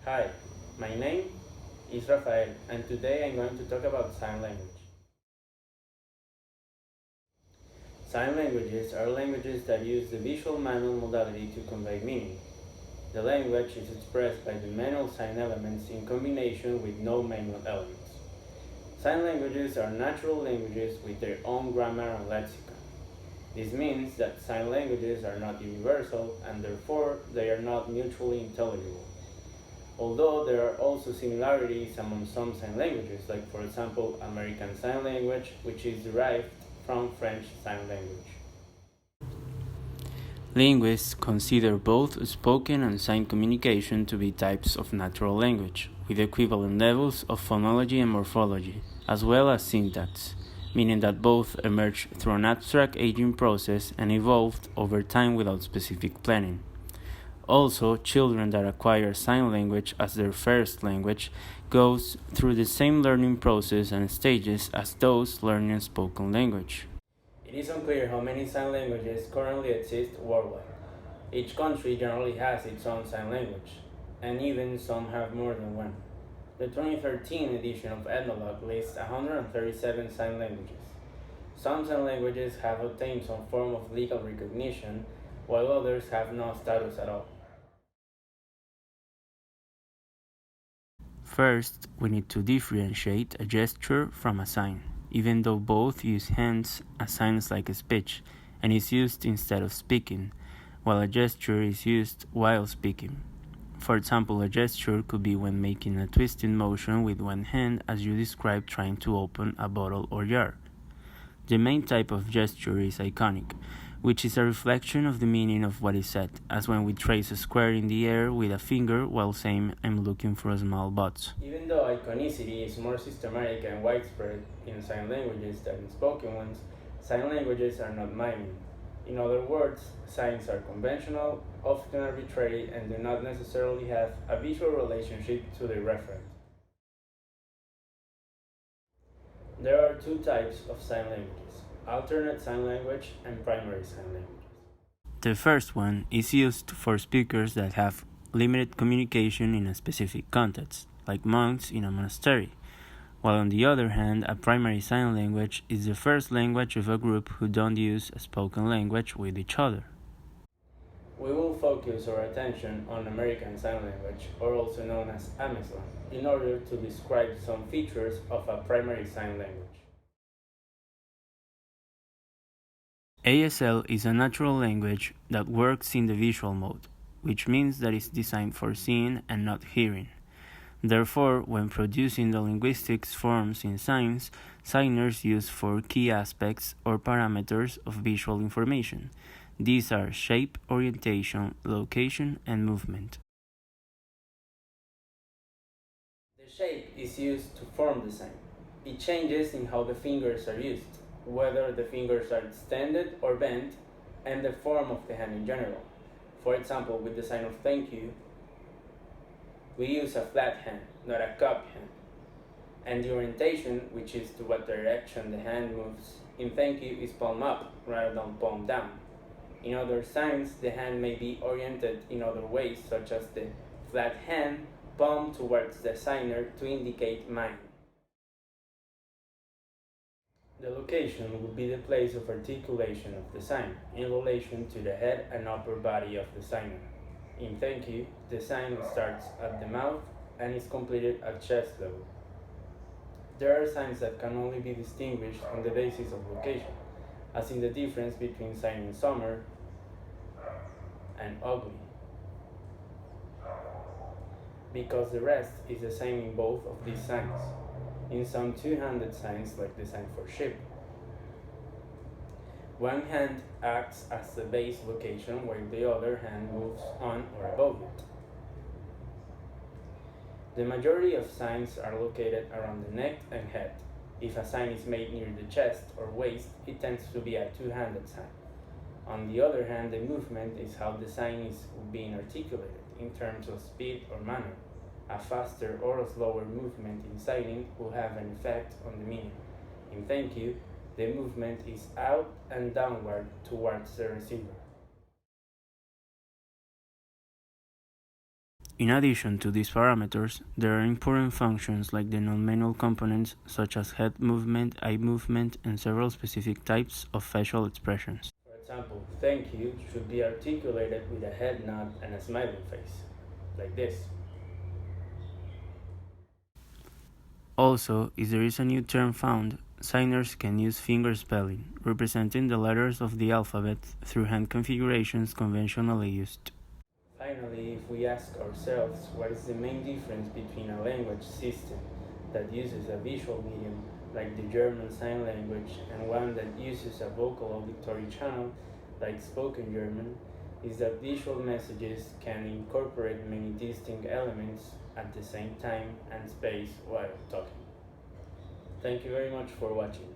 Hi, my name is Rafael, and today I'm going to talk about sign language. Sign languages are languages that use the visual manual modality to convey meaning. The language is expressed by the manual sign elements in combination with no manual elements. Sign languages are natural languages with their own grammar and lexicon. This means that sign languages are not universal and therefore they are not mutually intelligible. Although there are also similarities among some sign languages, like for example American Sign Language, which is derived from French Sign Language. Linguists consider both spoken and sign communication to be types of natural language, with equivalent levels of phonology and morphology, as well as syntax, meaning that both emerged through an abstract aging process and evolved over time without specific planning. Also, children that acquire sign language as their first language goes through the same learning process and stages as those learning spoken language. It is unclear how many sign languages currently exist worldwide. Each country generally has its own sign language, and even some have more than one. The 2013 edition of Ethnologue lists 137 sign languages. Some sign languages have obtained some form of legal recognition, while others have no status at all. First, we need to differentiate a gesture from a sign, even though both use hands as signs like a speech and is used instead of speaking, while a gesture is used while speaking. For example, a gesture could be when making a twisting motion with one hand as you described trying to open a bottle or jar. The main type of gesture is iconic, which is a reflection of the meaning of what is said, as when we trace a square in the air with a finger while saying, "I'm looking for a small box." Even though iconicity is more systematic and widespread in sign languages than in spoken ones, sign languages are not miming. In other words, signs are conventional, often arbitrary, and do not necessarily have a visual relationship to the referent. There are two types of sign languages: alternate sign language and primary sign languages. The first one is used for speakers that have limited communication in a specific context, like monks in a monastery, while on the other hand, a primary sign language is the first language of a group who don't use a spoken language with each other. We will focus our attention on American Sign Language, or also known as AMESLAN, in order to describe some features of a primary sign language. ASL is a natural language that works in the visual mode, which means that it's designed for seeing and not hearing. Therefore, when producing the linguistics forms in signs, signers use four key aspects or parameters of visual information. These are shape, orientation, location, and movement. The shape is used to form the sign. It changes in how the fingers are used, whether the fingers are extended or bent, and the form of the hand in general. For example, with the sign of thank you, we use a flat hand, not a cup hand. And the orientation, which is to what direction the hand moves, in thank you is palm up rather than palm down. In other signs, the hand may be oriented in other ways, such as the flat hand, palm towards the signer to indicate mine. The location would be the place of articulation of the sign in relation to the head and upper body of the signer. In thank you, the sign starts at the mouth and is completed at chest level. There are signs that can only be distinguished on the basis of location, as in the difference between signing summer and ugly, because the rest is the same in both of these signs. In some two-handed signs, like the sign for ship, one hand acts as the base location while the other hand moves on or above it. The majority of signs are located around the neck and head. If a sign is made near the chest or waist, it tends to be a two-handed sign. On the other hand, the movement is how the sign is being articulated in terms of speed or manner. A faster or a slower movement in signing will have an effect on the meaning. In thank you, the movement is out and downward towards the receiver. In addition to these parameters, there are important functions like the non-manual components such as head movement, eye movement, and several specific types of facial expressions. For example, thank you should be articulated with a head nod and a smiling face, like this. Also, if there is a new term found, signers can use finger spelling, representing the letters of the alphabet through hand configurations conventionally used. Finally, if we ask ourselves what is the main difference between a language system that uses a visual medium like the German Sign Language and one that uses a vocal auditory channel like spoken German, is that visual messages can incorporate many distinct elements at the same time and space while talking. Thank you very much for watching.